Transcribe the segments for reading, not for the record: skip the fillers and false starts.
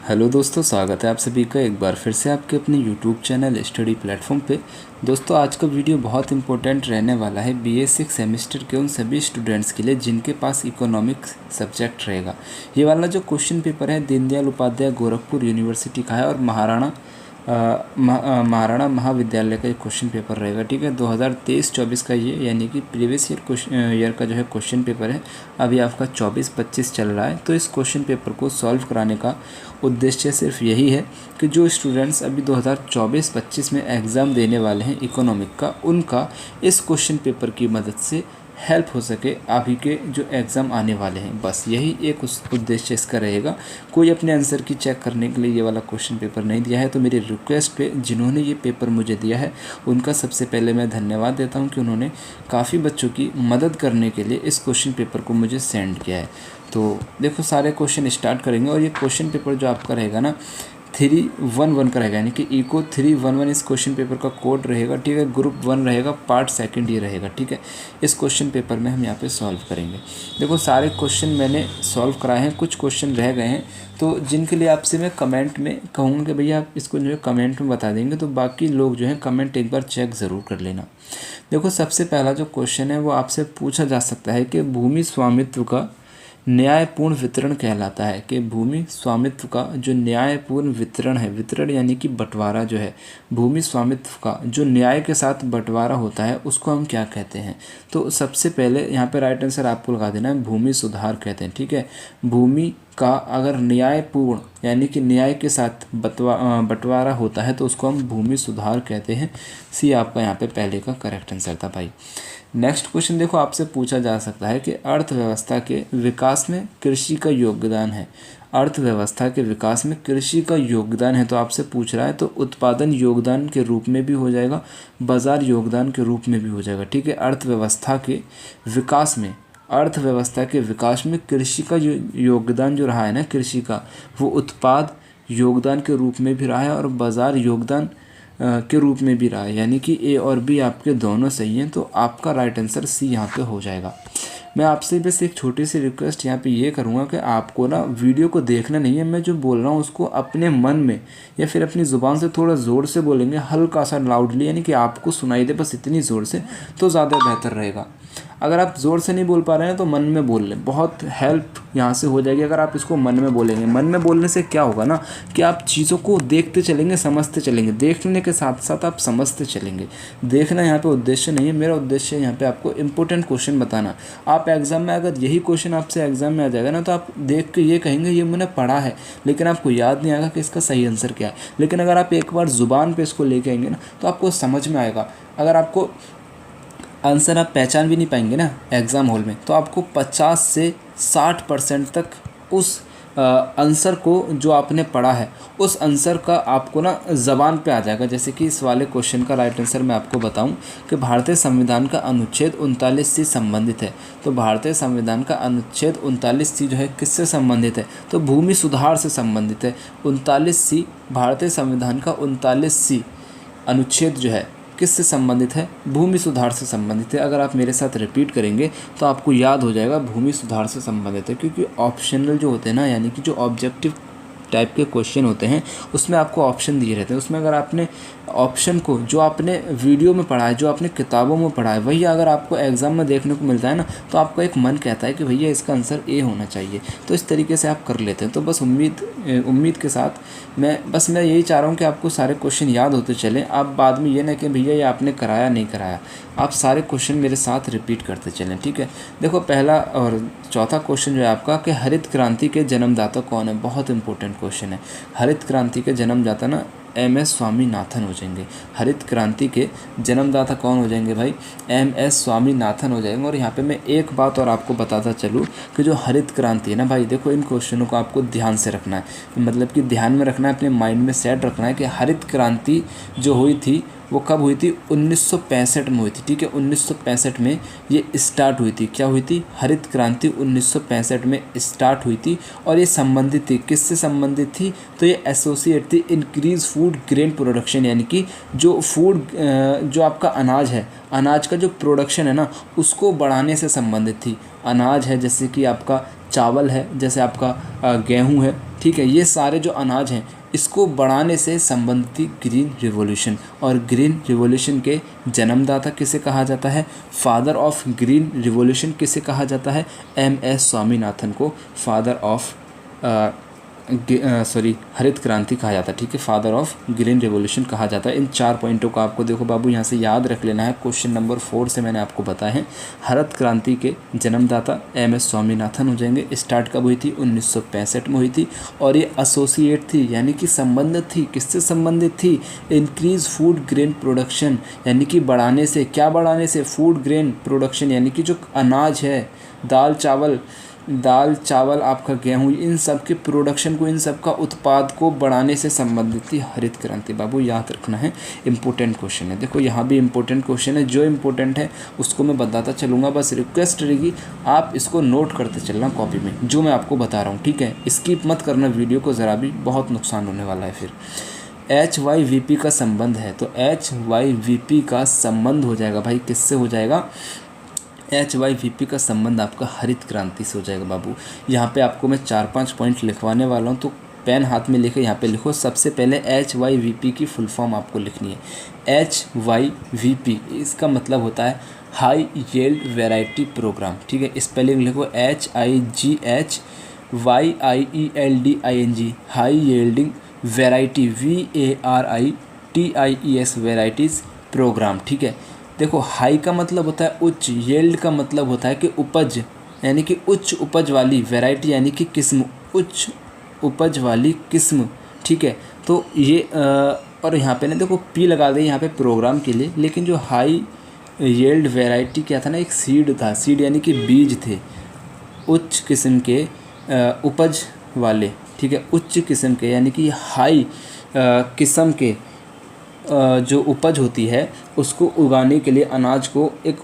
Hello दोस्तों, स्वागत है आप सभी का एक बार फिर से आपके अपने यूट्यूब चैनल स्टडी प्लेटफॉर्म पे। दोस्तों, आज का वीडियो बहुत इंपॉर्टेंट रहने वाला है BA 6 सेमेस्टर के उन सभी स्टूडेंट्स के लिए जिनके पास इकोनॉमिक्स सब्जेक्ट रहेगा। ये वाला जो क्वेश्चन पेपर है दीनदयाल उपाध्याय गोरखपुर यूनिवर्सिटी का है और महाराणा महाविद्यालय का एक क्वेश्चन पेपर रहेगा। ठीक है, 2023-24 का ये यानी कि प्रीवियस ईयर का जो है क्वेश्चन पेपर है। अभी आपका 24-25 चल रहा है। तो इस क्वेश्चन पेपर को सॉल्व कराने का उद्देश्य सिर्फ यही है कि जो स्टूडेंट्स अभी 2024-25 में एग्ज़ाम देने वाले हैं इकोनॉमिक का, उनका इस क्वेश्चन पेपर की मदद से हेल्प हो सके अभी के जो एग्ज़ाम आने वाले हैं। बस यही एक उस उद्देश्य इसका रहेगा। कोई अपने आंसर की चेक करने के लिए ये वाला क्वेश्चन पेपर नहीं दिया है। तो मेरी रिक्वेस्ट पे जिन्होंने ये पेपर मुझे दिया है उनका सबसे पहले मैं धन्यवाद देता हूँ कि उन्होंने काफ़ी बच्चों की मदद करने के लिए इस क्वेश्चन पेपर को मुझे सेंड किया है। तो देखो, सारे क्वेश्चन स्टार्ट करेंगे और ये क्वेश्चन पेपर जो आपका रहेगा ना 311 का रहेगा, यानी कि इको 311 इस क्वेश्चन पेपर का कोड रहेगा। ठीक है, ग्रुप 1 रहेगा, पार्ट सेकंड ये रहेगा। ठीक है, इस क्वेश्चन पेपर में हम यहाँ पे सॉल्व करेंगे। देखो, सारे क्वेश्चन मैंने सॉल्व कराए हैं, कुछ क्वेश्चन रह गए हैं तो जिनके लिए आपसे मैं कमेंट में कहूँगा कि भैया आप इसको जो है कमेंट में बता देंगे, तो बाकी लोग जो है कमेंट एक बार चेक ज़रूर कर लेना। देखो, सबसे पहला जो क्वेश्चन है वो आपसे पूछा जा सकता है कि भूमि स्वामित्व का न्यायपूर्ण वितरण कहलाता है। कि भूमि स्वामित्व का जो न्यायपूर्ण वितरण है, वितरण यानी कि बंटवारा जो है, भूमि स्वामित्व का जो न्याय के साथ बंटवारा होता है उसको हम क्या कहते हैं। तो सबसे पहले यहाँ पे राइट आंसर आपको लगा देना है, भूमि सुधार कहते हैं। ठीक है, भूमि का अगर न्यायपूर्ण यानी कि न्याय के साथ बंटवारा होता है तो उसको हम भूमि सुधार कहते हैं। सी आपका यहाँ पे पहले का करेक्ट आंसर था भाई। नेक्स्ट क्वेश्चन देखो, आपसे पूछा जा सकता है कि अर्थव्यवस्था के विकास में कृषि का योगदान है। अर्थव्यवस्था के विकास में कृषि का योगदान है तो आपसे पूछ रहा है, तो उत्पादन योगदान के रूप में भी हो जाएगा, बाजार योगदान के रूप में भी हो जाएगा। ठीक है, अर्थव्यवस्था के विकास में, अर्थव्यवस्था के विकास में कृषि का योगदान जो रहा है ना, कृषि का, वो उत्पाद योगदान के रूप में भी रहा है और बाजार योगदान के रूप में भी रहा है, यानी कि ए और बी आपके दोनों सही हैं। तो आपका राइट आंसर सी यहाँ पे हो जाएगा। मैं आपसे बस एक छोटी सी रिक्वेस्ट यहाँ पे ये करूँगा कि आपको ना वीडियो को देखना नहीं है, मैं जो बोल रहा हूँ उसको अपने मन में या फिर अपनी ज़ुबान से थोड़ा ज़ोर से बोलेंगे, हल्का सा लाउडली, यानी कि आपको सुनाई दे बस इतनी ज़ोर से, तो ज़्यादा बेहतर रहेगा। अगर आप ज़ोर से नहीं बोल पा रहे हैं तो मन में बोल लें, बहुत हेल्प यहाँ से हो जाएगी अगर आप इसको मन में बोलेंगे। मन में बोलने से क्या होगा ना कि आप चीज़ों को देखते चलेंगे, समझते चलेंगे, देखने के साथ साथ आप समझते चलेंगे। देखना यहाँ पे उद्देश्य नहीं है, मेरा उद्देश्य यहाँ पे आपको इंपॉर्टेंट क्वेश्चन बताना। आप एग्ज़ाम में अगर यही क्वेश्चन आपसे एग्ज़ाम में आ जाएगा ना तो आप देख के ये कहेंगे ये मैंने पढ़ा है, लेकिन आपको याद नहीं आएगा कि इसका सही आंसर क्या है। लेकिन अगर आप एक बार ज़ुबान पर इसको लेके आएंगे ना तो आपको समझ में आएगा। अगर आपको आंसर आप पहचान भी नहीं पाएंगे ना एग्ज़ाम हॉल में, तो आपको 50 से 60% तक उस आंसर को जो आपने पढ़ा है उस आंसर का आपको ना ज़बान पे आ जाएगा। जैसे कि इस वाले क्वेश्चन का राइट आंसर मैं आपको बताऊं कि भारतीय संविधान का अनुच्छेद 39C संबंधित है। तो भारतीय संविधान का अनुच्छेद 39C जो है किससे संबंधित है, तो भूमि सुधार से संबंधित है। 39C, भारतीय संविधान का 39C अनुच्छेद जो है किससे संबंधित है, भूमि सुधार से संबंधित है। अगर आप मेरे साथ रिपीट करेंगे तो आपको याद हो जाएगा भूमि सुधार से संबंधित है, क्योंकि ऑप्शनल जो होते हैं ना, यानी कि जो ऑब्जेक्टिव टाइप के क्वेश्चन होते हैं उसमें आपको ऑप्शन दिए रहते हैं। उसमें अगर आपने ऑप्शन को जो आपने वीडियो में पढ़ा है, जो आपने किताबों में पढ़ा है, वही अगर आपको एग्ज़ाम में देखने को मिलता है ना तो आपका एक मन कहता है कि भैया इसका आंसर ए होना चाहिए। तो इस तरीके से आप कर लेते हैं। तो बस उम्मीद के साथ मैं यही चाह रहा हूँ कि आपको सारे क्वेश्चन याद होते चलें। आप बाद में ये ना कि भैया ये आपने कराया नहीं कराया, आप सारे क्वेश्चन मेरे साथ रिपीट करते चलें। ठीक है, देखो पहला और चौथा क्वेश्चन जो है आपका कि हरित क्रांति के जन्मदाता कौन है। बहुत इंपॉर्टेंट क्वेश्चन है। हरित क्रांति के जन्मदाता ना MS स्वामीनाथन हो जाएंगे। हरित क्रांति के जन्मदाता कौन हो जाएंगे भाई, MS स्वामीनाथन हो जाएंगे। और यहाँ पे मैं एक बात और आपको बताता चलूँ कि जो हरित क्रांति है ना भाई, देखो इन क्वेश्चनों को आपको ध्यान से रखना है, मतलब कि ध्यान में रखना है, अपने माइंड में सेट रखना है कि हरित क्रांति जो हुई थी वो कब हुई थी, 1965 में हुई थी। ठीक है, 1965 में ये स्टार्ट हुई थी। क्या हुई थी, हरित क्रांति 1965 में स्टार्ट हुई थी। और ये संबंधित थी, किससे संबंधित थी, तो ये एसोसिएट थी इंक्रीज फूड ग्रेन प्रोडक्शन, यानी कि जो फूड जो आपका अनाज है, अनाज का जो प्रोडक्शन है ना उसको बढ़ाने से संबंधित थी। अनाज है जैसे कि आपका चावल है, जैसे आपका गेहूँ है, ठीक है। ये सारे जो अनाज हैं इसको बढ़ाने से संबंधित थी ग्रीन रिवॉल्यूशन। और ग्रीन रिवॉल्यूशन के जन्मदाता किसे कहा जाता है, फादर ऑफ ग्रीन रिवॉल्यूशन किसे कहा जाता है, MS स्वामीनाथन को फादर ऑफ हरित क्रांति कहा जाता है। ठीक है, फादर ऑफ ग्रीन रिवॉल्यूशन कहा जाता है। इन 4 पॉइंटों को आपको देखो बाबू यहाँ से याद रख लेना है। क्वेश्चन नंबर 4 से मैंने आपको बताया है। हरित क्रांति के जन्मदाता MS स्वामीनाथन हो जाएंगे। स्टार्ट कब हुई थी, 1965 में हुई थी। और ये एसोसिएट थी यानी कि संबंधित थी, किससे संबंधित थी, इंक्रीज फूड ग्रेन प्रोडक्शन यानी कि बढ़ाने से, क्या बढ़ाने से, फूड ग्रेन प्रोडक्शन यानी कि जो अनाज है, दाल चावल आपका गेहूँ, इन सब के प्रोडक्शन को, इन सब का उत्पाद को बढ़ाने से संबंधित थी हरित क्रांति। बाबू याद रखना है, इंपॉर्टेंट क्वेश्चन है। देखो यहाँ भी इंपॉर्टेंट क्वेश्चन है, जो इंपॉर्टेंट है उसको मैं बताता चलूँगा। बस रिक्वेस्ट रहेगी आप इसको नोट करते चलना कॉपी में, जो मैं आपको बता रहा हूँ। ठीक है, स्किप मत करना वीडियो को, ज़रा भी बहुत नुकसान होने वाला है फिर। HYVP का संबंध है, तो HYVP का संबंध हो जाएगा भाई, किससे हो जाएगा, HYVP का संबंध आपका हरित क्रांति से हो जाएगा बाबू। यहाँ पे आपको मैं 4-5 पॉइंट लिखवाने वाला हूँ, तो पेन हाथ में लेकर यहाँ पे लिखो। सबसे पहले HYVP की फुल फॉर्म आपको लिखनी है। HYVP इसका मतलब होता है हाई यील्ड वैरायटी प्रोग्राम। ठीक है, स्पेलिंग लिखो HIGHYIELDING, high yielding variety, VARITIES varieties programme. ठीक है, देखो हाई का मतलब होता है उच्च, येल्ड का मतलब होता है कि उपज यानी कि उच्च उपज वाली, वैरायटी यानी कि किस्म, उच्च उपज वाली किस्म। ठीक है, तो ये और यहाँ पे ना देखो P लगा दें यहाँ पे प्रोग्राम के लिए, लेकिन जो हाई येल्ड वैरायटी क्या था ना, एक सीड था, सीड यानी कि बीज थे, उच्च किस्म के उपज वाले। ठीक है, उच्च किस्म के यानी कि हाई किस्म के जो उपज होती है उसको उगाने के लिए, अनाज को, एक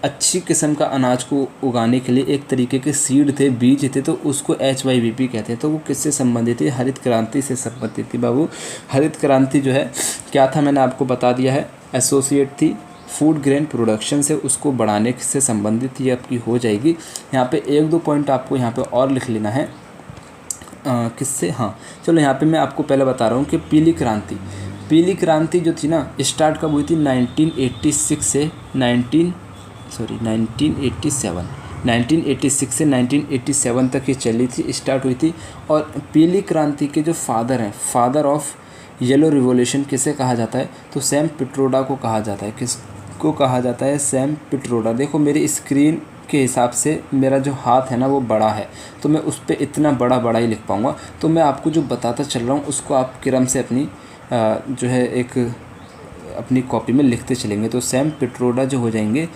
अच्छी किस्म का अनाज को उगाने के लिए एक तरीके के सीड थे, बीज थे, तो उसको HYVP कहते हैं। तो वो किससे संबंधित है, हरित क्रांति से संबंधित थी बाबू। हरित क्रांति जो है क्या था मैंने आपको बता दिया है, एसोसिएट थी फूड ग्रेन प्रोडक्शन से, उसको बढ़ाने से संबंधित ये आपकी हो जाएगी। यहाँ पे 1-2 पॉइंट आपको यहाँ पे और लिख लेना है। किससे, हाँ चलो यहाँ पे मैं आपको पहले बता रहा हूँ कि पीली क्रांति जो थी ना, स्टार्ट कब हुई थी, 1986 से 1987 तक ये चली थी, स्टार्ट हुई थी। और पीली क्रांति के जो फादर हैं, फादर ऑफ येलो रिवॉल्यूशन किसे कहा जाता है, तो सैम पिट्रोडा को कहा जाता है। किसको कहा जाता है, सैम पिट्रोडा। देखो मेरी स्क्रीन के हिसाब से मेरा जो हाथ है ना वो बड़ा है, तो मैं उस पर इतना बड़ा ही लिख पाऊँगा। तो मैं आपको जो बताता चल रहा हूँ उसको आप क्रम से अपनी जो है एक अपनी कॉपी में लिखते चलेंगे। तो सैम पिट्रोडा जो हो जाएंगे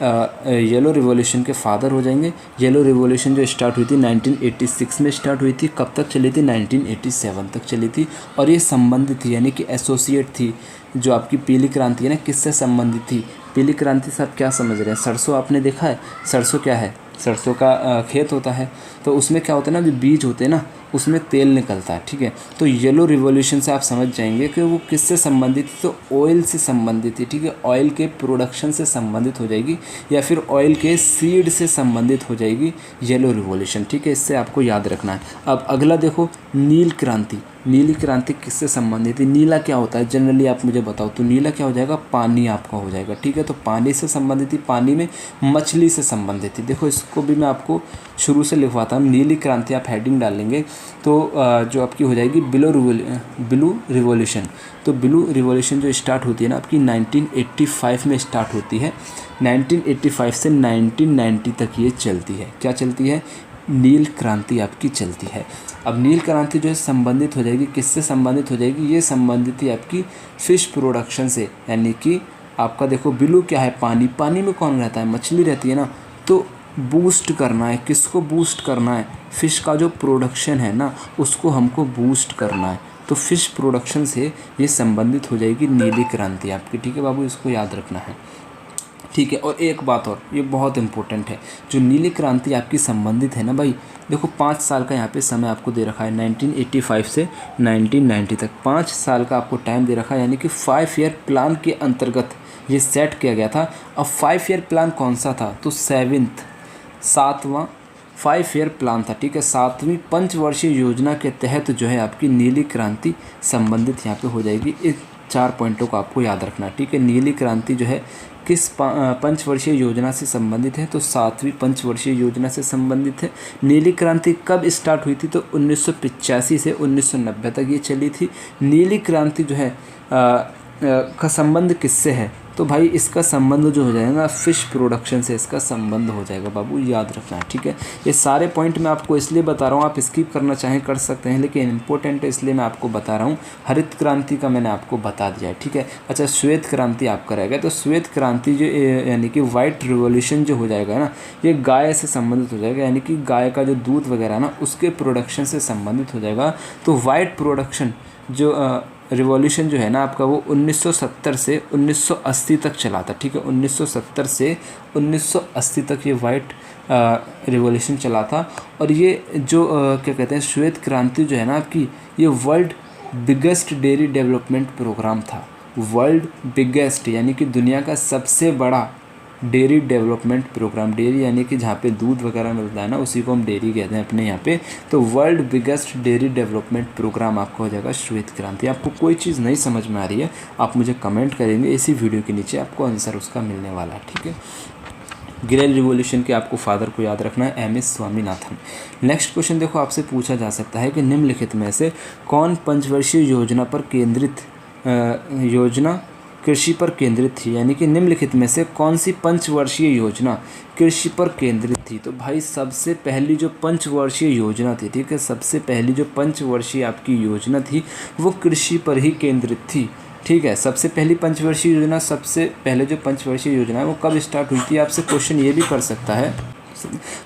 येलो रिवॉल्यूशन के फादर हो जाएंगे। येलो रिवॉल्यूशन जो स्टार्ट हुई थी 1986 में स्टार्ट हुई थी, कब तक चली थी, 1987 तक चली थी। और ये संबंधित थी यानी कि एसोसिएट थी। जो आपकी पीली क्रांति है ना, किससे संबंधित थी, पीली क्रांति से आप क्या समझ रहे हैं, सरसों आपने देखा है, सरसों क्या है, सरसों का खेत होता है, तो उसमें क्या होता है ना, जो बीज होते हैं ना उसमें तेल निकलता है। ठीक है, तो येलो रिवॉल्यूशन से आप समझ जाएंगे कि वो किससे संबंधित थी, तो ऑयल से संबंधित थी। ठीक है, ऑयल के प्रोडक्शन से संबंधित हो जाएगी या फिर ऑयल के सीड से संबंधित हो जाएगी येलो रिवॉल्यूशन। ठीक है, इससे आपको याद रखना है। अब अगला देखो, नीली क्रांति किससे संबंधित है, नीला क्या होता है जनरली आप मुझे बताओ, तो नीला क्या हो जाएगा, पानी आपका हो जाएगा। ठीक है, तो पानी से संबंधित थी, पानी में मछली से संबंधित थी। देखो इसको भी मैं आपको शुरू से लिखवाता हूँ, नीली क्रांति आप हेडिंग डाल लेंगे तो जो आपकी हो जाएगी ब्लू रिवॉल्यूशन। तो ब्लू रिवॉल्यूशन जो स्टार्ट होती है ना आपकी 1985 में स्टार्ट होती है, 1985 से 1990 तक ये चलती है। क्या चलती है, नील क्रांति आपकी चलती है। अब नील क्रांति जो है संबंधित हो जाएगी, किससे संबंधित हो जाएगी, ये संबंधित है आपकी फ़िश प्रोडक्शन से। यानी कि आपका देखो ब्लू क्या है, पानी में कौन रहता है, मछली रहती है ना, तो बूस्ट करना है, किसको बूस्ट करना है, फ़िश का जो प्रोडक्शन है ना उसको हमको बूस्ट करना है। तो फ़िश प्रोडक्शन से ये संबंधित हो जाएगी नीली क्रांति आपकी। ठीक है बाबू, इसको याद रखना है। ठीक है, और एक बात और, ये बहुत इंपॉर्टेंट है, जो नीली क्रांति आपकी संबंधित है ना भाई, देखो 5 साल का यहाँ पे समय आपको दे रखा है, 1985 से 1990 तक 5 साल का आपको टाइम दे रखा है। यानी कि 5 ईयर प्लान के अंतर्गत ये सेट किया गया था। अब 5 ईयर प्लान कौन सा था, तो 7वां 5 ईयर प्लान था, ठीक है। 7वीं पंचवर्षीय योजना के तहत जो है आपकी नीली क्रांति संबंधित यहाँ पे हो जाएगी। इस 4 पॉइंटों को आपको याद रखना, ठीक है। नीली क्रांति जो है किस पंचवर्षीय योजना से संबंधित है, तो 7वीं पंचवर्षीय योजना से संबंधित है। नीली क्रांति कब स्टार्ट हुई थी, तो 1985 से 1990 तक ये चली थी। नीली क्रांति जो है का संबंध किससे है, तो भाई इसका संबंध जो हो जाएगा फिश प्रोडक्शन से इसका संबंध हो जाएगा बाबू, याद रखना है, ठीक है। ये सारे पॉइंट मैं आपको इसलिए बता रहा हूँ, आप स्किप करना चाहें कर सकते हैं, लेकिन इंपॉर्टेंट है इसलिए मैं आपको बता रहा हूँ। हरित क्रांति का मैंने आपको बता दिया है, ठीक है। अच्छा, श्वेत क्रांति आपका रहेगा, तो श्वेत क्रांति जो यानी कि वाइट रिवॉल्यूशन जो हो जाएगा ना, ये गाय से संबंधित हो जाएगा, यानी कि गाय का जो दूध वगैरह ना उसके प्रोडक्शन से संबंधित हो जाएगा। तो वाइट प्रोडक्शन जो रिवॉल्यूशन जो है ना आपका, वो 1970 से 1980 तक चला था, ठीक है। 1970 से 1980 तक ये वाइट रिवॉल्यूशन चला था। और ये जो क्या कहते हैं, श्वेत क्रांति जो है ना आपकी, ये world biggest dairy development programme था। वर्ल्ड बिगेस्ट यानी कि दुनिया का सबसे बड़ा डेयरी डेवलपमेंट प्रोग्राम, डेयरी यानी कि जहाँ पे दूध वगैरह मिलता है ना, उसी को हम डेयरी कहते हैं अपने यहाँ पे। तो world biggest dairy development programme आपका हो जाएगा श्वेत क्रांति। आपको कोई चीज़ नहीं समझ में आ रही है, आप मुझे कमेंट करेंगे, इसी वीडियो के नीचे आपको आंसर उसका मिलने वाला है, ठीक है। ग्रीन रिवॉल्यूशन के आपको फादर को याद रखना है, MS स्वामीनाथन। नेक्स्ट क्वेश्चन देखो, आपसे पूछा जा सकता है कि निम्नलिखित में से कौन पंचवर्षीय योजना पर केंद्रित योजना कृषि पर केंद्रित थी, यानी कि निम्नलिखित में से कौन सी पंचवर्षीय योजना कृषि पर केंद्रित थी। तो भाई सबसे पहली जो पंचवर्षीय योजना थी, ठीक है, सबसे पहली जो पंचवर्षीय आपकी योजना थी वो कृषि पर ही केंद्रित थी, ठीक है। सबसे पहली पंचवर्षीय योजना, सबसे पहले जो पंचवर्षीय योजना है वो कब स्टार्ट हुई थी, आपसे क्वेश्चन ये भी कर सकता है।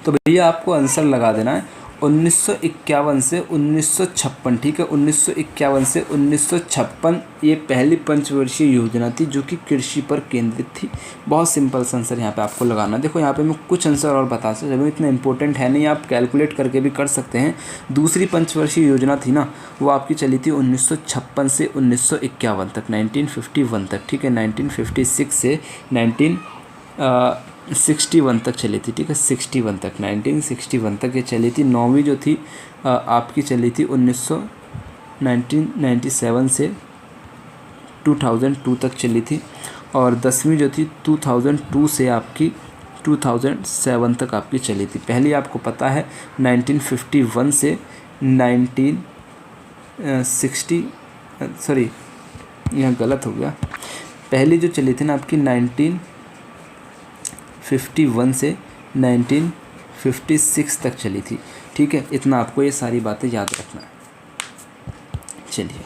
तो भैया आपको आंसर लगा देना है 1951 से 1956, ठीक है। 1951 से 1956 ये पहली पंचवर्षीय योजना थी जो कि कृषि पर केंद्रित थी। बहुत सिंपल सा आंसर यहाँ पे आपको लगाना। देखो यहाँ पे मैं कुछ आंसर और बता सकता हूँ, इतना इंपॉर्टेंट है नहीं, आप कैलकुलेट करके भी कर सकते हैं। दूसरी पंचवर्षीय योजना थी ना, वो आपकी चली थी 1956 से 1951 तक, 1951 तक, ठीक है। 1956 से 1961 तक चली थी, ठीक है। 61 तक, 1961 तक ये चली थी। 9वीं जो थी आपकी चली थी 1997 से 2002 तक चली थी। और 10वीं जो थी 2002 से आपकी 2007 तक आपकी चली थी। पहली आपको पता है 1951 से 1960, सॉरी यहाँ गलत हो गया, पहली जो चली थी ना आपकी 1951 से 1956 तक चली थी, ठीक है। इतना आपको ये सारी बातें याद रखना है। चलिए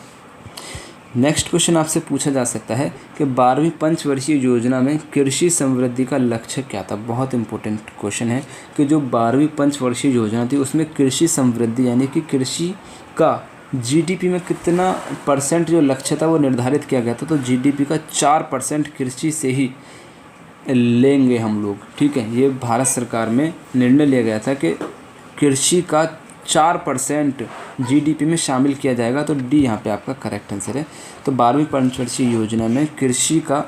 नेक्स्ट क्वेश्चन आपसे पूछा जा सकता है कि 12वीं पंचवर्षीय योजना में कृषि समृद्धि का लक्ष्य क्या था। बहुत इंपॉर्टेंट क्वेश्चन है कि जो 12वीं पंचवर्षीय योजना थी उसमें कृषि समृद्धि यानी कि कृषि का GDP में कितना % जो लक्ष्य था वो निर्धारित किया गया था। तो GDP का 4% कृषि से ही लेंगे हम लोग, ठीक है। ये भारत सरकार में निर्णय लिया गया था कि कृषि का 4% GDP में शामिल किया जाएगा। तो D यहाँ पे आपका करेक्ट आंसर है। तो 12वीं पंचवर्षीय योजना में कृषि का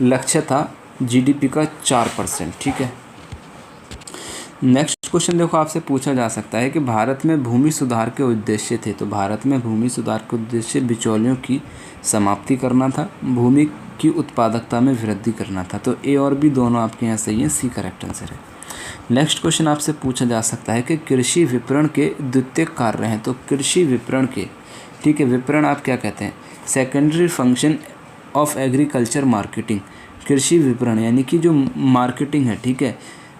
लक्ष्य था GDP का 4%, ठीक है। नेक्स्ट क्वेश्चन देखो, आपसे पूछा जा सकता है कि भारत में भूमि सुधार के उद्देश्य थे। तो भारत में भूमि सुधार के उद्देश्य बिचौलियों की समाप्ति करना था, भूमि की उत्पादकता में वृद्धि करना था। तो A और B दोनों आपके यहाँ सही है, C करेक्ट आंसर है। नेक्स्ट क्वेश्चन आपसे पूछा जा सकता है कि कृषि विपणन के द्वितीय कार्य हैं। तो कृषि विपणन के, ठीक है, विपणन आप क्या कहते हैं, secondary function of agriculture marketing. कृषि विपणन यानी कि जो मार्केटिंग है, ठीक है,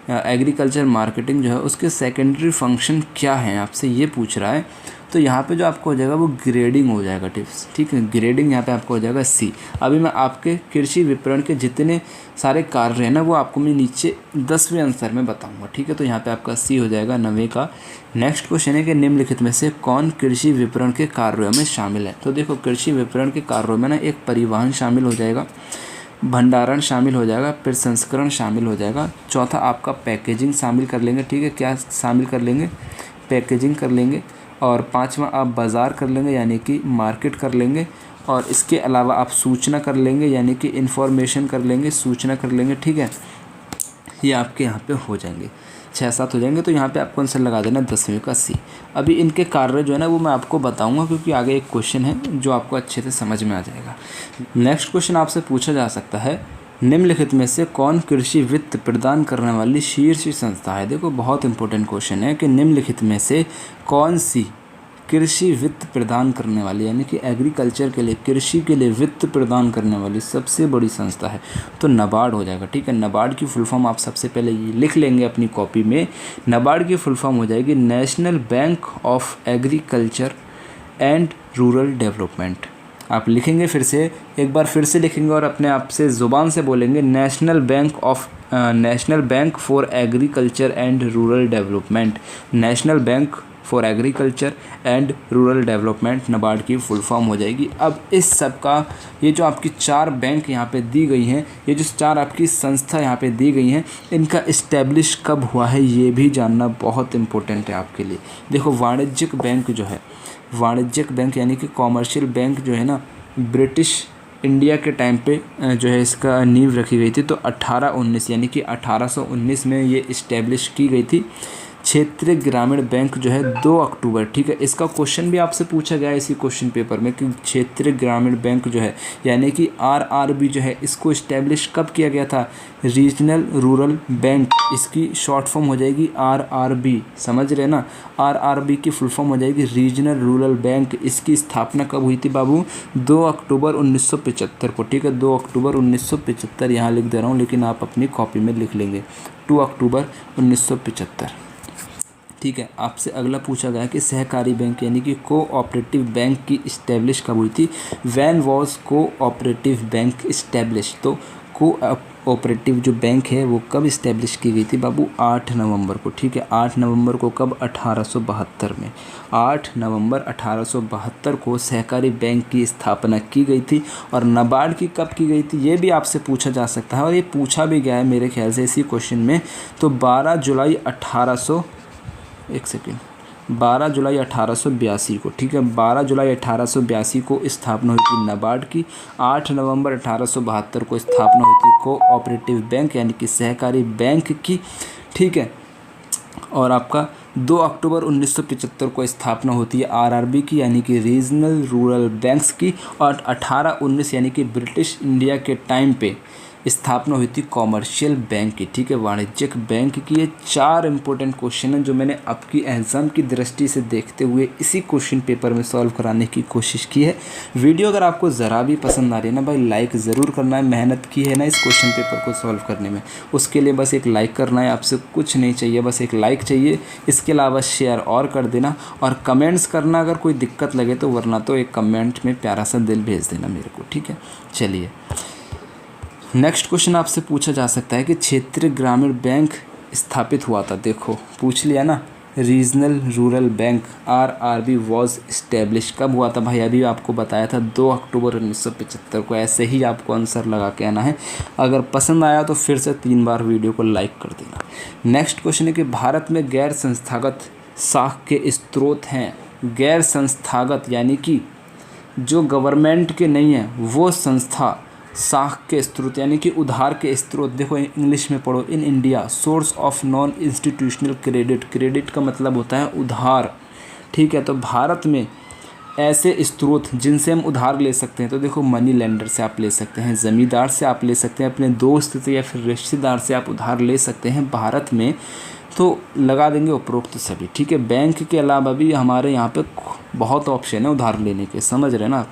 एग्रीकल्चर मार्केटिंग जो है उसके सेकेंडरी फंक्शन क्या हैं, आपसे ये पूछ रहा है। तो यहाँ पे जो आपको हो जाएगा वो ग्रेडिंग हो जाएगा, टिप्स, ठीक है। ग्रेडिंग यहाँ पे आपको हो जाएगा C। अभी मैं आपके कृषि विपणन के जितने सारे कार्य हैं ना वो आपको मैं नीचे 10वें आंसर में बताऊंगा, ठीक है। तो यहाँ पे आपका C हो जाएगा 9वें का। नेक्स्ट क्वेश्चन है कि निम्नलिखित में से कौन कृषि विपणन के कार्यों में शामिल है। तो देखो कृषि विपणन के कार्यों में ना एक परिवहन शामिल हो जाएगा, भंडारण शामिल हो जाएगा, फिर संस्करण शामिल हो जाएगा, चौथा आपका पैकेजिंग शामिल कर लेंगे, ठीक है। क्या शामिल कर लेंगे, पैकेजिंग कर लेंगे, और पांचवा आप बाज़ार कर लेंगे यानी कि मार्केट कर लेंगे, और इसके अलावा आप सूचना कर लेंगे यानी कि इन्फॉर्मेशन कर लेंगे, सूचना कर लेंगे, ठीक है। ये आपके यहाँ पे हो जाएंगे। 6-7 हो जाएंगे, तो यहाँ पे आपको आंसर लगा देना 10वीं का सी। अभी इनके कार्य जो है ना वो मैं आपको बताऊंगा, क्योंकि आगे एक क्वेश्चन है जो आपको अच्छे से समझ में आ जाएगा। नेक्स्ट क्वेश्चन आपसे पूछा जा सकता है, निम्नलिखित में से कौन कृषि वित्त प्रदान करने वाली शीर्ष संस्था है। देखो बहुत इंपॉर्टेंट क्वेश्चन है कि निम्नलिखित में से कौन सी कृषि वित्त प्रदान करने वाली, यानी कि एग्रीकल्चर के लिए, कृषि के लिए वित्त प्रदान करने वाली सबसे बड़ी संस्था है। तो नाबार्ड हो जाएगा। ठीक है, नाबार्ड की फुल फॉर्म आप सबसे पहले ये लिख लेंगे अपनी कॉपी में। नाबार्ड की फुल फॉर्म हो जाएगी national bank of agriculture and rural development. आप लिखेंगे, फिर से एक बार फिर से लिखेंगे और अपने आप से ज़ुबान से बोलेंगे, national bank for agriculture and rural development. National bank for agriculture and rural development NABARD की फुल फॉर्म हो जाएगी। अब इस सब का ये जो आपकी 4 बैंक यहाँ पे दी गई हैं, ये जो 4 आपकी संस्था यहाँ पे दी गई हैं, इनका इस्टेब्लिश कब हुआ है ये भी जानना बहुत इम्पोर्टेंट है आपके लिए। देखो वाणिज्यिक बैंक जो है, वाणिज्यिक बैंक यानी कि कॉमर्शियल बैंक जो है ना, ब्रिटिश इंडिया के टाइम पे जो है इसका नींव रखी गई थी। तो 1819 यानी कि 1819 में ये इस्टेब्लिश की गई थी। क्षेत्रीय ग्रामीण बैंक जो है 2 अक्टूबर, ठीक है, इसका क्वेश्चन भी आपसे पूछा गया है इसी क्वेश्चन पेपर में कि क्षेत्रीय ग्रामीण बैंक जो है यानी कि आरआरबी जो है, इसको इस्टेब्लिश कब किया गया था। रीजनल रूरल बैंक, इसकी शॉर्ट फॉर्म हो जाएगी आरआरबी, समझ रहे ना। आरआरबी की फुल फॉर्म हो जाएगी रीजनल रूरल बैंक। इसकी स्थापना कब हुई थी बाबू, 2 अक्टूबर 1975 को। ठीक है, 2 अक्टूबर 1975 यहाँ लिख दे रहा हूँ, लेकिन आप अपनी कॉपी में लिख लेंगे 2 अक्टूबर 1975। ठीक है, आपसे अगला पूछा गया कि सहकारी बैंक यानी कि कोऑपरेटिव बैंक की इस्टेब्लिश कब हुई थी। When was cooperative bank establish. तो कोऑपरेटिव जो बैंक है वो कब इस्टेब्लिश की गई थी बाबू, 8 नवंबर को। ठीक है, 8 नवंबर को कब, 1872 में। 8 नवंबर 1872 को सहकारी बैंक की स्थापना की गई थी। और नाबार्ड की कब की गई थी ये भी आपसे पूछा जा सकता है, और ये पूछा भी गया है मेरे ख्याल से इसी क्वेश्चन में। तो 12 जुलाई 1882 को। ठीक है, 12 जुलाई 1882 को स्थापना हुई थी नाबार्ड की। 8 नवंबर 1872 को स्थापना हुई थी कोऑपरेटिव बैंक यानी कि सहकारी बैंक की। ठीक है, और आपका 2 अक्टूबर 1975 को स्थापना होती है आरआरबी की यानी कि रीजनल रूरल बैंक्स की। और 1819 यानी कि ब्रिटिश इंडिया के टाइम पे स्थापना हुई थी कॉमर्शियल बैंक की। ठीक है, वाणिज्यिक बैंक की। ये 4 इंपॉर्टेंट क्वेश्चन हैं जो मैंने आपकी एग्जाम की दृष्टि से देखते हुए इसी क्वेश्चन पेपर में सॉल्व कराने की कोशिश की है। वीडियो अगर आपको ज़रा भी पसंद आ रही है ना भाई, लाइक ज़रूर करना है। मेहनत की है ना इस क्वेश्चन पेपर को सॉल्व करने में, उसके लिए बस एक लाइक करना है, आपसे कुछ नहीं चाहिए, बस एक लाइक चाहिए। इसके अलावा शेयर और कर देना और कमेंट्स करना अगर कोई दिक्कत लगे तो, वरना तो एक कमेंट में प्यारा सा दिल भेज देना मेरे को। ठीक है, चलिए नेक्स्ट क्वेश्चन आपसे पूछा जा सकता है कि क्षेत्रीय ग्रामीण बैंक स्थापित हुआ था। देखो पूछ लिया ना, regional rural bank RRB was establish कब हुआ था भाई, अभी आपको बताया था 2 अक्टूबर 1975 को। ऐसे ही आपको आंसर लगा के आना है। अगर पसंद आया तो फिर से 3 बार वीडियो को लाइक कर देना। नेक्स्ट क्वेश्चन है कि भारत में गैर संस्थागत साख के स्रोत हैं। गैर संस्थागत यानी कि जो गवर्नमेंट के नहीं है वो संस्था साख के स्रोत यानी कि उधार के स्रोत। देखो इंग्लिश में पढ़ो, in India source of non institutional credit. Credit का मतलब होता है उधार। ठीक है, तो भारत में ऐसे स्रोत जिनसे हम उधार ले सकते हैं, तो देखो मनी लेंडर से आप ले सकते हैं, ज़मींदार से आप ले सकते हैं, अपने दोस्त से या फिर रिश्तेदार से आप उधार ले सकते हैं भारत में। तो लगा देंगे उपरोक्त सभी। ठीक है, बैंक के अलावा भी हमारे यहाँ पे बहुत ऑप्शन है उधार लेने के, समझ रहे ना।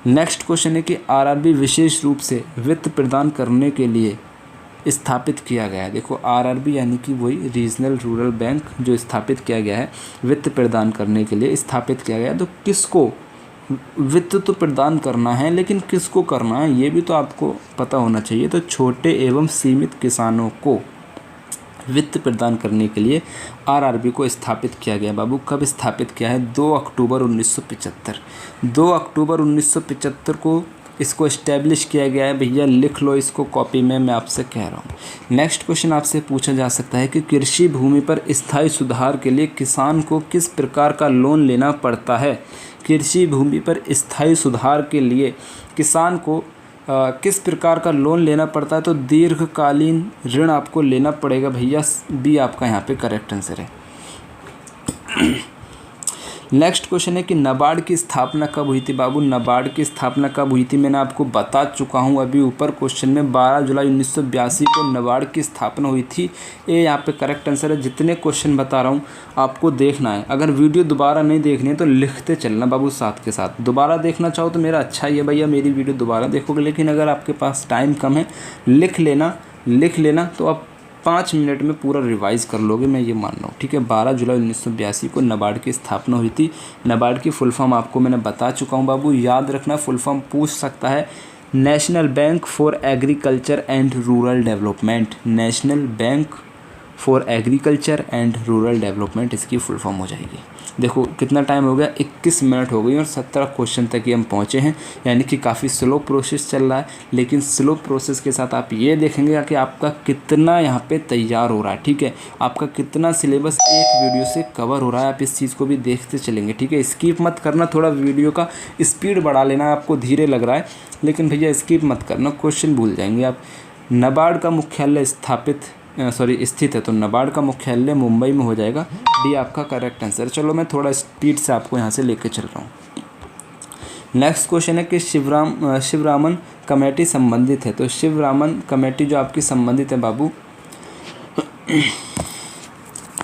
नेक्स्ट क्वेश्चन है कि आरआरबी विशेष रूप से वित्त प्रदान करने के लिए स्थापित किया गया है। देखो आरआरबी यानी कि वही रीजनल रूरल बैंक जो स्थापित किया गया है वित्त प्रदान करने के लिए स्थापित किया गया है। तो किसको वित्त तो प्रदान करना है, लेकिन किसको करना है ये भी तो आपको पता होना चाहिए। तो छोटे एवं सीमित किसानों को वित्त प्रदान करने के लिए आरआरबी को स्थापित किया गया। बाबू कब स्थापित किया है, 2 अक्टूबर 1975। 2 अक्टूबर 1975 को इसको इस्टेब्लिश किया गया है। भैया लिख लो इसको कॉपी में, मैं आपसे कह रहा हूँ। नेक्स्ट क्वेश्चन आपसे पूछा जा सकता है कि कृषि भूमि पर स्थायी सुधार के लिए किसान को किस प्रकार का लोन लेना पड़ता है। कृषि भूमि पर स्थायी सुधार के लिए किसान को किस प्रकार का लोन लेना पड़ता है, तो दीर्घकालीन ऋण आपको लेना पड़ेगा भैया। बी आपका यहाँ पे करेक्ट आंसर है। नेक्स्ट क्वेश्चन है कि नाबार्ड की स्थापना कब हुई थी बाबू। नाबार्ड की स्थापना कब हुई थी मैंने आपको बता चुका हूँ अभी ऊपर क्वेश्चन में। 12 जुलाई 1982 को नाबार्ड की स्थापना हुई थी। ये यहाँ पे करेक्ट आंसर है। जितने क्वेश्चन बता रहा हूँ आपको देखना है। अगर वीडियो दोबारा नहीं देखनी है तो लिखते चलना बाबू साथ के साथ। दोबारा देखना चाहो तो मेरा अच्छा ही है भैया, मेरी वीडियो दोबारा देखोगे, लेकिन अगर आपके पास टाइम कम है लिख लेना तो आप 5 मिनट में पूरा रिवाइज कर लोगे, मैं ये मान रहा हूँ, ठीक है। 12 जुलाई 1982 को नाबार्ड की स्थापना हुई थी। नाबार्ड की फुल फॉर्म आपको मैंने बता चुका हूँ बाबू, याद रखना। फुल फॉर्म पूछ सकता है, national bank for agriculture and rural development. National bank for agriculture and rural development इसकी फुल फॉर्म हो जाएगी। देखो कितना टाइम हो गया, 21 मिनट हो गई और 17 क्वेश्चन तक ही हम पहुँचे हैं, यानी कि काफ़ी स्लो प्रोसेस चल रहा है। लेकिन स्लो प्रोसेस के साथ आप ये देखेंगे कि आपका कितना यहाँ पे तैयार हो रहा है, ठीक है। आपका कितना सिलेबस एक वीडियो से कवर हो रहा है, आप इस चीज़ को भी देखते चलेंगे, ठीक है। स्किप मत करना, थोड़ा वीडियो का स्पीड बढ़ा लेना। आपको धीरे लग रहा है लेकिन भैया स्किप मत करना, क्वेश्चन भूल जाएंगे आप। नाबार्ड का मुख्यालय स्थित है, तो नाबार्ड का मुख्यालय मुंबई में हो जाएगा। डी आपका करेक्ट आंसर। चलो मैं थोड़ा स्पीड से आपको यहाँ से लेके चल रहा हूँ। नेक्स्ट क्वेश्चन है कि शिवरामन कमेटी संबंधित है, तो शिवरामन कमेटी जो आपकी संबंधित है बाबू,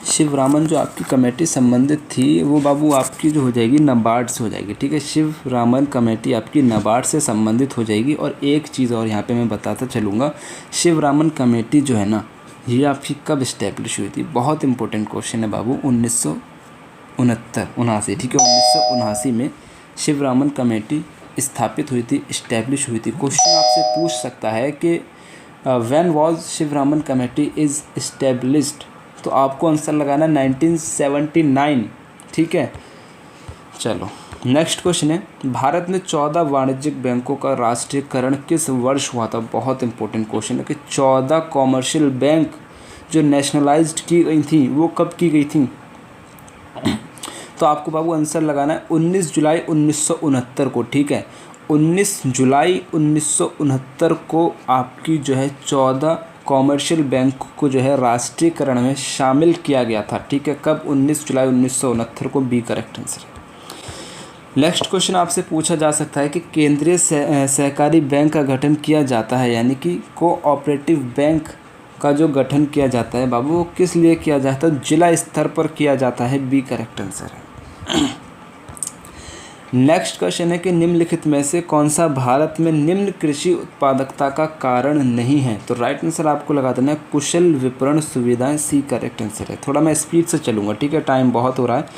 शिवरामन जो आपकी कमेटी संबंधित थी वो बाबू आपकी जो हो जाएगी नाबार्ड से हो जाएगी, ठीक है। शिवरामन कमेटी आपकी नाबार्ड से संबंधित हो जाएगी। और एक चीज़ और यहाँ पे मैं बताता चलूँगा, शिवरामन कमेटी जो है ना ये आपकी कब इस्टेब्लिश हुई थी, बहुत इंपॉर्टेंट क्वेश्चन है बाबू। 1979 ठीक है, 1979 में शिवरामन कमेटी स्थापित हुई थी, इस्टेब्लिश हुई थी। क्वेश्चन आपसे पूछ सकता है कि when was Sivaraman committee is established, तो आपको आंसर लगाना 1979, ठीक है। चलो नेक्स्ट क्वेश्चन है, भारत में 14 वाणिज्यिक बैंकों का राष्ट्रीयकरण किस वर्ष हुआ था। बहुत इंपॉर्टेंट क्वेश्चन है कि 14 कॉमर्शियल बैंक जो नेशनलाइज्ड की गई थी वो कब की गई थी, तो आपको बाबू आंसर लगाना है 19 जुलाई 1969 को, ठीक है। 19 जुलाई 1969 को आपकी जो है 14 कॉमर्शियल बैंक को जो है राष्ट्रीयकरण में शामिल किया गया था, ठीक है। कब, 19 जुलाई 1969 को। बी करेक्ट आंसर है। नेक्स्ट क्वेश्चन आपसे पूछा जा सकता है कि केंद्रीय सहकारी बैंक का गठन किया जाता है, यानी कि कोऑपरेटिव बैंक का जो गठन किया जाता है बाबू वो किस लिए किया जाता है, जिला स्तर पर किया जाता है। बी करेक्ट आंसर है। नेक्स्ट क्वेश्चन है कि निम्नलिखित में से कौन सा भारत में निम्न कृषि उत्पादकता का कारण नहीं है, तो राइट आंसर आपको लगा देना है कुशल विपणन सुविधाएं। सी करेक्ट आंसर है। थोड़ा मैं स्पीड से चलूँगा, ठीक है, टाइम बहुत हो रहा है।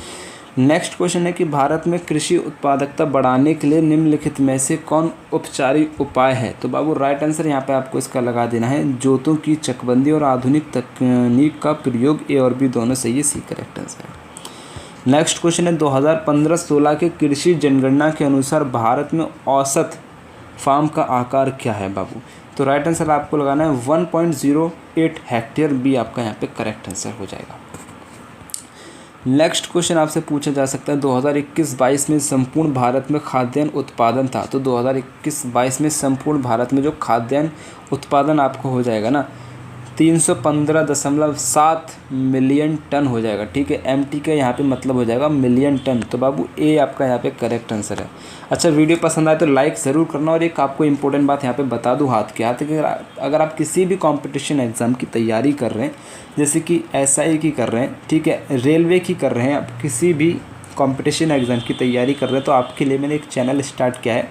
नेक्स्ट क्वेश्चन है कि भारत में कृषि उत्पादकता बढ़ाने के लिए निम्नलिखित में से कौन औपचारिक उपाय है, तो बाबू राइट आंसर यहाँ पे आपको इसका लगा देना है जोतों की चकबंदी और आधुनिक तकनीक का प्रयोग। ए और बी दोनों सही है। सी करेक्ट आंसर है। नेक्स्ट क्वेश्चन है 2015-16 के कृषि जनगणना के अनुसार भारत में औसत फार्म का आकार क्या है बाबू, तो राइट आंसर आपको लगाना है 1.08 हेक्टेयर। बी आपका यहाँ पे करेक्ट आंसर हो जाएगा। नेक्स्ट क्वेश्चन आपसे पूछा जा सकता है 2021-22 में संपूर्ण भारत में खाद्यान्न उत्पादन था, तो 2021-22 में संपूर्ण भारत में जो खाद्यान्न उत्पादन आपको हो जाएगा ना 315.7 मिलियन टन हो जाएगा, ठीक है। MT का यहाँ पे मतलब हो जाएगा मिलियन टन, तो बाबू ए आपका यहाँ पे करेक्ट आंसर है। अच्छा, वीडियो पसंद आए तो लाइक ज़रूर करना। और एक आपको इंपॉर्टेंट बात यहाँ पे बता दूँ हाथ के हाथ कि अगर आप किसी भी कंपटीशन एग्ज़ाम की तैयारी कर रहे हैं, जैसे कि SI की कर रहे हैं, ठीक है, रेलवे की कर रहे हैं, आप किसी भी कंपटीशन एग्ज़ाम की तैयारी कर रहे हैं, तो आपके लिए मैंने एक चैनल स्टार्ट किया है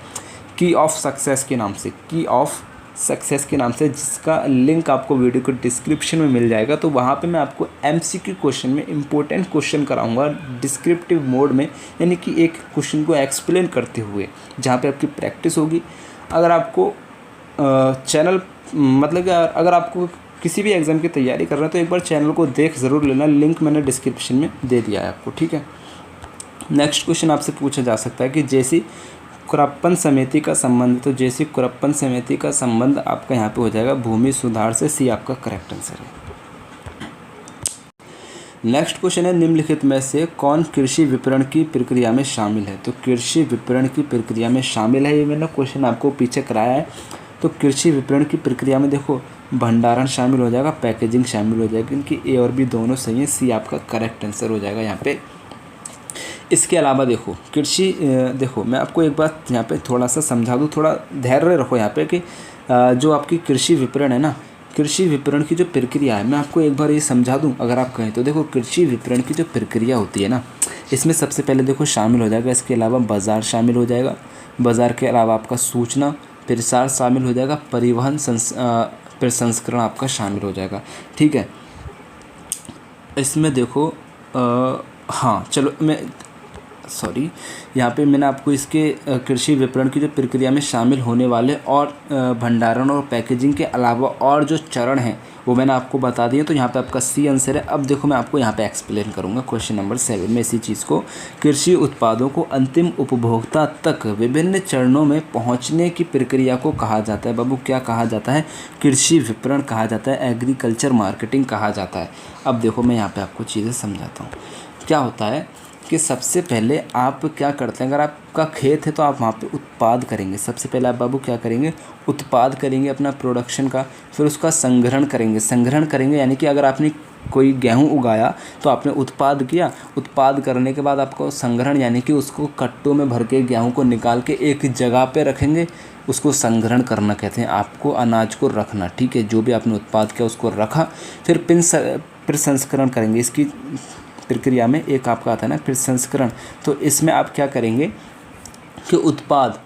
की ऑफ सक्सेस के नाम से, की ऑफ सक्सेस के नाम से, जिसका लिंक आपको वीडियो के डिस्क्रिप्शन में मिल जाएगा। तो वहाँ पे मैं आपको MCQ क्वेश्चन में इंपॉर्टेंट क्वेश्चन कराऊंगा डिस्क्रिप्टिव मोड में, यानी कि एक क्वेश्चन को एक्सप्लेन करते हुए, जहाँ पे आपकी प्रैक्टिस होगी। अगर आपको चैनल मतलब कि अगर आपको किसी भी एग्ज़ाम की तैयारी कर रहे हैं तो एक बार चैनल को देख ज़रूर लेना, लिंक मैंने डिस्क्रिप्शन में दे दिया है आपको, ठीक है। नेक्स्ट क्वेश्चन आपसे पूछा जा सकता है कि जैसी कुरप्पन समिति का संबंध, तो जैसी कुरप्पन समिति का संबंध आपका यहाँ पे हो जाएगा भूमि सुधार से। सी आपका करेक्ट आंसर है। नेक्स्ट क्वेश्चन है निम्नलिखित में से कौन कृषि विपणन की प्रक्रिया में शामिल है, तो कृषि विपणन की प्रक्रिया में शामिल है, ये मैंने क्वेश्चन आपको पीछे कराया है तो कृषि विपणन की प्रक्रिया में देखो भंडारण शामिल हो जाएगा, पैकेजिंग शामिल हो जाएगी। इनकी ए और बी दोनों सही है, सी आपका करेक्ट आंसर हो जाएगा यहाँ पे। इसके अलावा देखो कृषि देखो मैं आपको एक बात यहाँ पे थोड़ा सा समझा दूँ, थोड़ा धैर्य रखो यहाँ पे कि जो आपकी कृषि विपणन है ना, कृषि विपणन की जो प्रक्रिया है मैं आपको एक बार ये समझा दूं अगर आप कहें तो। देखो कृषि विपणन की जो प्रक्रिया होती है ना, इसमें सबसे पहले देखो शामिल हो जाएगा, इसके अलावा बाज़ार शामिल हो जाएगा, बाज़ार के अलावा आपका सूचना प्रसार शामिल हो जाएगा, परिवहन प्रसंस्करण आपका शामिल हो जाएगा। ठीक है, इसमें देखो हाँ चलो मैं सॉरी यहाँ पे मैंने आपको इसके कृषि विपणन की जो प्रक्रिया में शामिल होने वाले और भंडारण और पैकेजिंग के अलावा और जो चरण हैं वो मैंने आपको बता दिए, तो यहाँ पे आपका सी आंसर है। अब देखो मैं आपको यहाँ पे एक्सप्लेन करूँगा क्वेश्चन नंबर 7 में इसी चीज़ को। कृषि उत्पादों को अंतिम उपभोक्ता तक विभिन्न चरणों में पहुँचने की प्रक्रिया को कहा जाता है। बाबू क्या कहा जाता है? कृषि विपणन कहा जाता है, एग्रीकल्चर मार्केटिंग कहा जाता है। अब देखो मैं यहाँ पर आपको चीज़ें समझाता हूँ। क्या होता है कि सबसे पहले आप क्या करते हैं, अगर आपका खेत है तो आप वहाँ पे उत्पाद करेंगे। सबसे पहले आप बाबू क्या करेंगे? उत्पाद करेंगे अपना प्रोडक्शन का, फिर उसका संग्रहण करेंगे। संग्रहण करेंगे यानी कि अगर आपने कोई गेहूँ उगाया तो आपने उत्पाद किया, उत्पाद करने के बाद आपको संग्रहण यानी कि उसको कट्टों में भर के गेहूँ को निकाल के एक जगह पे रखेंगे, उसको संग्रहण करना कहते हैं। आपको अनाज को रखना, ठीक है, जो भी आपने उत्पाद किया उसको रखा, फिर प्रसंस्करण करेंगे। इसकी प्रक्रिया में एक आपका आता है ना प्रसंस्करण, तो इसमें आप क्या करेंगे कि उत्पाद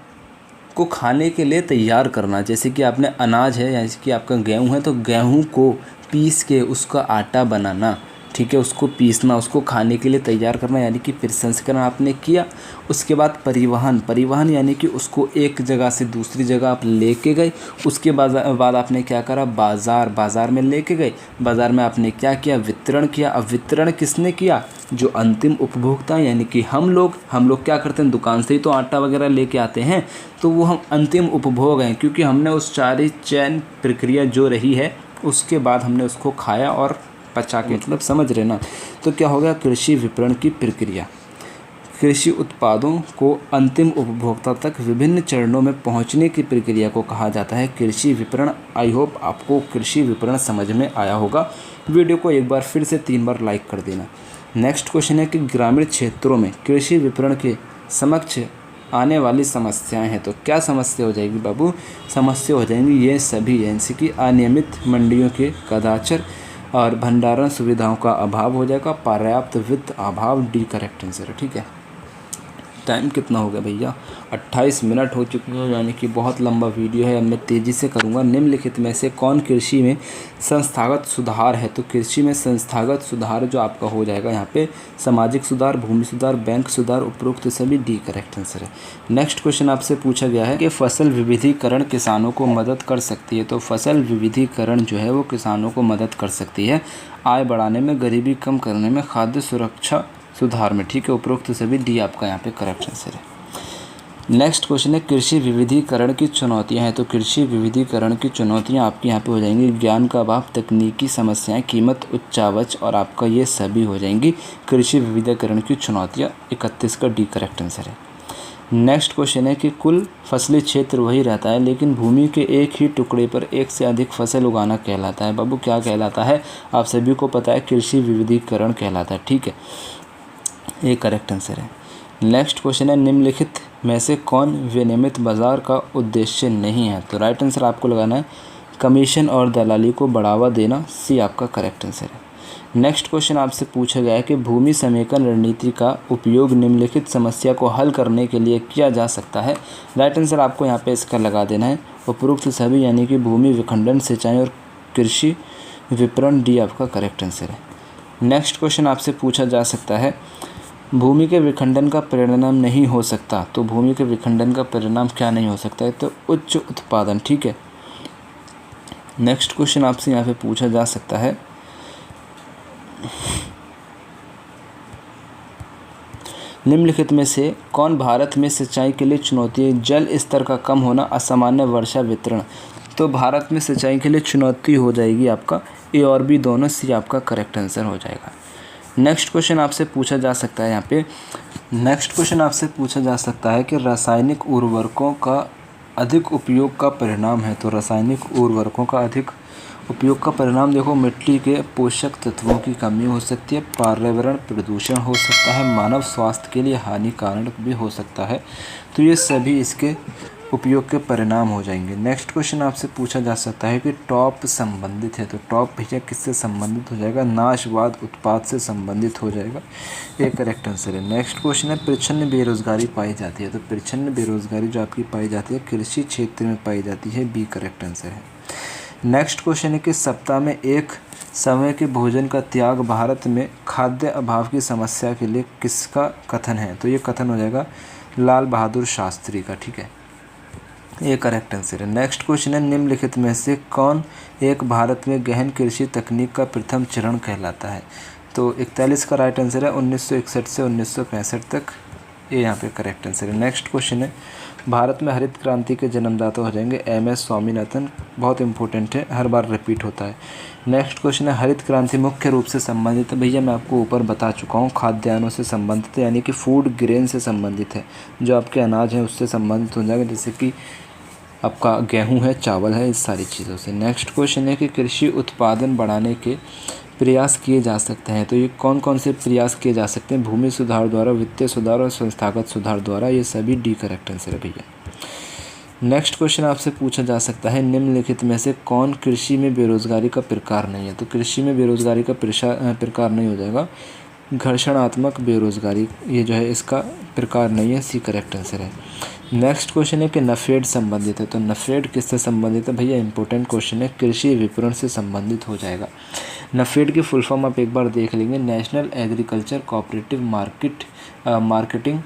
को खाने के लिए तैयार करना। जैसे कि आपने अनाज है, जैसे कि आपका गेहूँ है, तो गेहूँ को पीस के उसका आटा बनाना, ठीक है, उसको पीसना, उसको खाने के लिए तैयार करना, यानी कि प्रसंस्करण आपने किया। उसके बाद परिवहन यानी कि उसको एक जगह से दूसरी जगह आप लेके गए। उसके बाद आपने क्या करा? बाज़ार में लेके गए, बाज़ार में आपने क्या किया? वितरण किया। अब वितरण किसने किया? जो अंतिम उपभोक्ता यानी कि हम लोग क्या करते हैं, दुकान से ही तो आटा वगैरह लेके आते हैं, तो वो हम अंतिम उपभोग हैं, क्योंकि हमने उस सारी चैन प्रक्रिया जो रही है उसके बाद हमने उसको खाया और पचा के, मतलब समझ रहे ना। तो क्या हो गया? कृषि विपणन की प्रक्रिया, कृषि उत्पादों को अंतिम उपभोक्ता तक विभिन्न चरणों में पहुंचने की प्रक्रिया को कहा जाता है कृषि विपणन। आई होप आपको कृषि विपणन समझ में आया होगा। वीडियो को एक बार फिर से 3 बार लाइक कर देना। नेक्स्ट क्वेश्चन है कि ग्रामीण क्षेत्रों में कृषि विपणन के समक्ष आने वाली समस्याएं हैं। तो क्या समस्या हो जाएगी बाबू? समस्या हो जाएंगी ये सभी, जैसे कि अनियमित मंडियों के कदाचार और भंडारण सुविधाओं का अभाव हो जाएगा, पर्याप्त वित्त अभाव। डी करेक्ट आंसर है। ठीक है, टाइम कितना हो गया भैया? 28 मिनट हो चुके हैं, यानी कि बहुत लंबा वीडियो है। अब मैं तेज़ी से करूँगा। निम्नलिखित में से कौन कृषि में संस्थागत सुधार है? तो कृषि में संस्थागत सुधार जो आपका हो जाएगा यहाँ पे सामाजिक सुधार, भूमि सुधार, बैंक सुधार, उपरोक्त सभी। डी करेक्ट आंसर है। नेक्स्ट क्वेश्चन आपसे पूछा गया है कि फसल विविधीकरण किसानों को मदद कर सकती है। तो फसल विविधीकरण जो है वो किसानों को मदद कर सकती है आय बढ़ाने में, गरीबी कम करने में, खाद्य सुरक्षा सुधार में। ठीक है, उपरोक्त सभी। डी आपका यहाँ पे करेक्ट आंसर है। नेक्स्ट क्वेश्चन है कृषि विविधीकरण की चुनौतियाँ हैं। तो कृषि विविधीकरण की चुनौतियाँ आपकी यहाँ पे हो जाएंगी ज्ञान का अभाव, तकनीकी समस्याएं, कीमत उच्चावच, और आपका ये सभी हो जाएंगी कृषि विविधीकरण की चुनौतियाँ। 31 का डी करेक्ट आंसर है। नेक्स्ट क्वेश्चन है कि कुल फसली क्षेत्र वही रहता है लेकिन भूमि के एक ही टुकड़े पर एक से अधिक फसल उगाना कहलाता है। बाबू क्या कहलाता है? आप सभी को पता है, कृषि विविधीकरण कहलाता है। ठीक है, ये करेक्ट आंसर है। नेक्स्ट क्वेश्चन है निम्नलिखित में से कौन विनियमित बाजार का उद्देश्य नहीं है? तो राइट आंसर आपको लगाना है कमीशन और दलाली को बढ़ावा देना। सी आपका करेक्ट आंसर है। नेक्स्ट क्वेश्चन आपसे पूछा गया है कि भूमि समेकन रणनीति का उपयोग निम्नलिखित समस्या को हल करने के लिए किया जा सकता है। राइट आंसर आपको यहाँ पे इसका लगा देना है उपरोक्त सभी, यानी कि भूमि विखंडन, सिंचाई और कृषि विपणन। डी आपका करेक्ट आंसर है। नेक्स्ट क्वेश्चन आपसे पूछा जा सकता है भूमि के विखंडन का परिणाम नहीं हो सकता। तो भूमि के विखंडन का परिणाम क्या नहीं हो सकता है? तो उच्च उत्पादन। ठीक है, नेक्स्ट क्वेश्चन आपसे यहाँ पे पूछा जा सकता है निम्नलिखित में से कौन भारत में सिंचाई के लिए चुनौती है? जल स्तर का कम होना, असामान्य वर्षा वितरण। तो भारत में सिंचाई के लिए चुनौती हो जाएगी आपका ए और बी दोनों। सी आपका करेक्ट आंसर हो जाएगा। नेक्स्ट क्वेश्चन आपसे पूछा जा सकता है यहाँ पे, नेक्स्ट क्वेश्चन आपसे पूछा जा सकता है कि रासायनिक उर्वरकों का अधिक उपयोग का परिणाम है। तो रासायनिक उर्वरकों का अधिक उपयोग का परिणाम देखो मिट्टी के पोषक तत्वों की कमी हो सकती है, पर्यावरण प्रदूषण हो सकता है, मानव स्वास्थ्य के लिए हानिकारक भी हो सकता है। तो ये सभी इसके उपयोग के परिणाम हो जाएंगे। नेक्स्ट क्वेश्चन आपसे पूछा जा सकता है कि टॉप संबंधित है, तो टॉप भैया किससे संबंधित हो जाएगा? नाशवाद उत्पाद से संबंधित हो जाएगा। ये करेक्ट आंसर है। नेक्स्ट क्वेश्चन है प्रच्छन्न बेरोजगारी पाई जाती है, तो प्रच्छन्न बेरोजगारी जो आपकी पाई जाती है कृषि क्षेत्र में पाई जाती है। बी करेक्ट आंसर है। नेक्स्ट क्वेश्चन है कि सप्ताह में एक समय के भोजन का त्याग भारत में खाद्य अभाव की समस्या के लिए किसका कथन है? तो ये कथन हो जाएगा लाल बहादुर शास्त्री का। ठीक है, ये करेक्ट आंसर है। नेक्स्ट क्वेश्चन है निम्नलिखित में से कौन एक भारत में गहन कृषि तकनीक का प्रथम चरण कहलाता है? तो 41 का राइट आंसर है। 1961 से 1965 तक ये यहाँ पे करेक्ट आंसर है। नेक्स्ट क्वेश्चन है भारत में हरित क्रांति के जन्मदाता हो जाएंगे MS स्वामीनाथन। बहुत इंपॉर्टेंट है, हर बार रिपीट होता है। नेक्स्ट क्वेश्चन है हरित क्रांति मुख्य रूप से संबंधित है। भैया मैं आपको ऊपर बता चुका हूँ, खाद्यान्नों से संबंधित है, यानी कि फूड ग्रेन से संबंधित है। जो आपके अनाज हैं उससे संबंधित हो जाएगा, जैसे कि आपका गेहूं है, चावल है, इस सारी चीज़ों से। नेक्स्ट क्वेश्चन है कि कृषि उत्पादन बढ़ाने के प्रयास किए जा सकते हैं, तो ये कौन कौन से प्रयास किए जा सकते हैं? भूमि सुधार द्वारा, वित्तीय सुधार और संस्थागत सुधार द्वारा। ये सभी डी करेक्ट आंसर है भैया। नेक्स्ट क्वेश्चन आपसे पूछा जा सकता है निम्नलिखित में से कौन कृषि में बेरोजगारी का प्रकार नहीं है? तो कृषि में बेरोजगारी का प्रकार नहीं हो जाएगा घर्षणात्मक बेरोजगारी, ये जो है इसका प्रकार नहीं है। सी करेक्ट आंसर है। नेक्स्ट क्वेश्चन है कि नफेड संबंधित है, तो नफेड किससे संबंधित है? भैया इंपॉर्टेंट क्वेश्चन है, कृषि विपणन से संबंधित हो जाएगा। नफेड की फुल फॉर्म आप एक बार देख लेंगे, नेशनल एग्रीकल्चर कोऑपरेटिव मार्केटिंग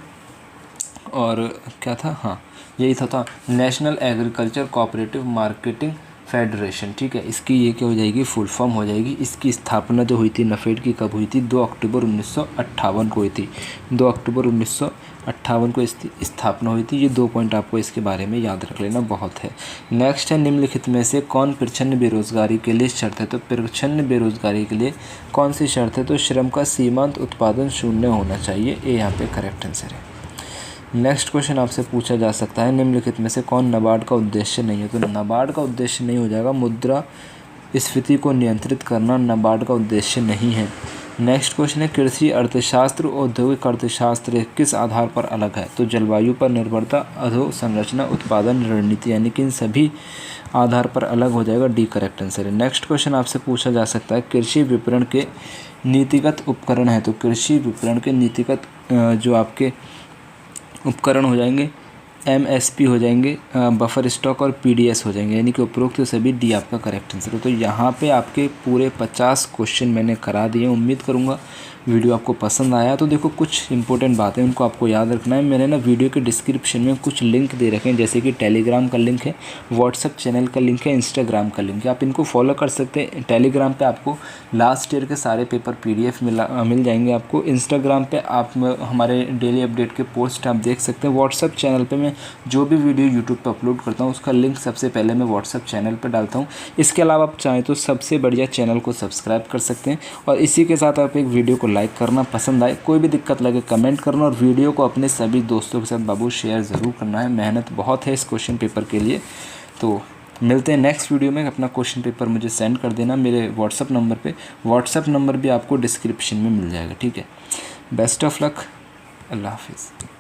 और क्या था, हाँ यही था national agriculture cooperative marketing federation. ठीक है, इसकी ये क्या हो जाएगी, फुल फॉर्म हो जाएगी। इसकी स्थापना जो हुई थी नफेड की कब हुई थी? 2 अक्टूबर 1958 को हुई थी। 2 अक्टूबर 1958 को इसकी स्थापना हुई थी। ये 2 पॉइंट आपको इसके बारे में याद रख लेना बहुत है। नेक्स्ट है निम्नलिखित में से कौन प्रच्छन्न बेरोजगारी के लिए शर्त है? तो प्रच्छन्न बेरोजगारी के लिए कौन सी शर्त है? तो श्रम का सीमांत उत्पादन 0 होना चाहिए। ये यहाँ पे करेक्ट आंसर है। नेक्स्ट क्वेश्चन आपसे पूछा जा सकता है निम्नलिखित में से कौन नाबार्ड का उद्देश्य नहीं है? तो नाबार्ड का उद्देश्य नहीं हो जाएगा मुद्रा स्फीति को नियंत्रित करना नाबार्ड का उद्देश्य नहीं है। नेक्स्ट क्वेश्चन है कृषि अर्थशास्त्र और औद्योगिक अर्थशास्त्र किस आधार पर अलग है? तो जलवायु पर निर्भरता, अधोसंरचना, उत्पादन रणनीति, यानी कि इन सभी आधार पर अलग हो जाएगा। डी करेक्ट आंसर है। नेक्स्ट क्वेश्चन आपसे पूछा जा सकता है कृषि विपणन के नीतिगत उपकरण है, तो कृषि विपणन के नीतिगत जो आपके उपकरण हो जाएंगे MSP हो जाएंगे, बफर स्टॉक और PDS हो जाएंगे, यानी कि उपरोक्त सभी डी आपका करेक्ट आंसर है। तो यहाँ पे आपके पूरे 50 क्वेश्चन मैंने करा दिए। उम्मीद करूँगा वीडियो आपको पसंद आया। तो देखो कुछ इंपॉर्टेंट बातें उनको आपको याद रखना है। मैंने ना वीडियो के डिस्क्रिप्शन में कुछ लिंक दे रखे हैं, जैसे कि टेलीग्राम का लिंक है, व्हाट्सअप चैनल का लिंक है, इंस्टाग्राम का लिंक है। आप इनको फॉलो कर सकते हैं। टेलीग्राम पे आपको लास्ट ईयर के सारे पेपर PDF मिल जाएंगे आपको। इंस्टाग्राम पे आप हमारे डेली अपडेट के पोस्ट आप देख सकते हैं। व्हाट्सअप चैनल पर मैं जो भी वीडियो यूट्यूब पर अपलोड करता हूँ उसका लिंक सबसे पहले मैं व्हाट्सअप चैनल पर डालता हूँ। इसके अलावा आप चाहें तो सबसे बढ़िया चैनल को सब्सक्राइब कर सकते हैं। और इसी के साथ आप एक वीडियो को लाइक करना, पसंद आए कोई भी दिक्कत लगे कमेंट करना, और वीडियो को अपने सभी दोस्तों के साथ बाबू शेयर ज़रूर करना है। मेहनत बहुत है इस क्वेश्चन पेपर के लिए। तो मिलते हैं नेक्स्ट वीडियो में। अपना क्वेश्चन पेपर मुझे सेंड कर देना मेरे व्हाट्सअप नंबर पे। व्हाट्सअप नंबर भी आपको डिस्क्रिप्शन में मिल जाएगा। ठीक है, बेस्ट ऑफ लक, अल्लाह हाफिज़।